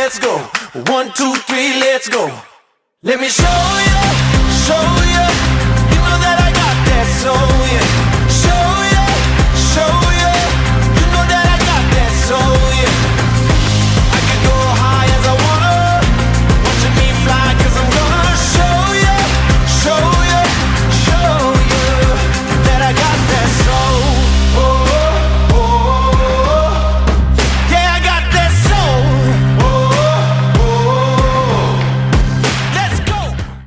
let's go. 1, 2, 3, let's go. Let me show you, show you. You know that I got that soul.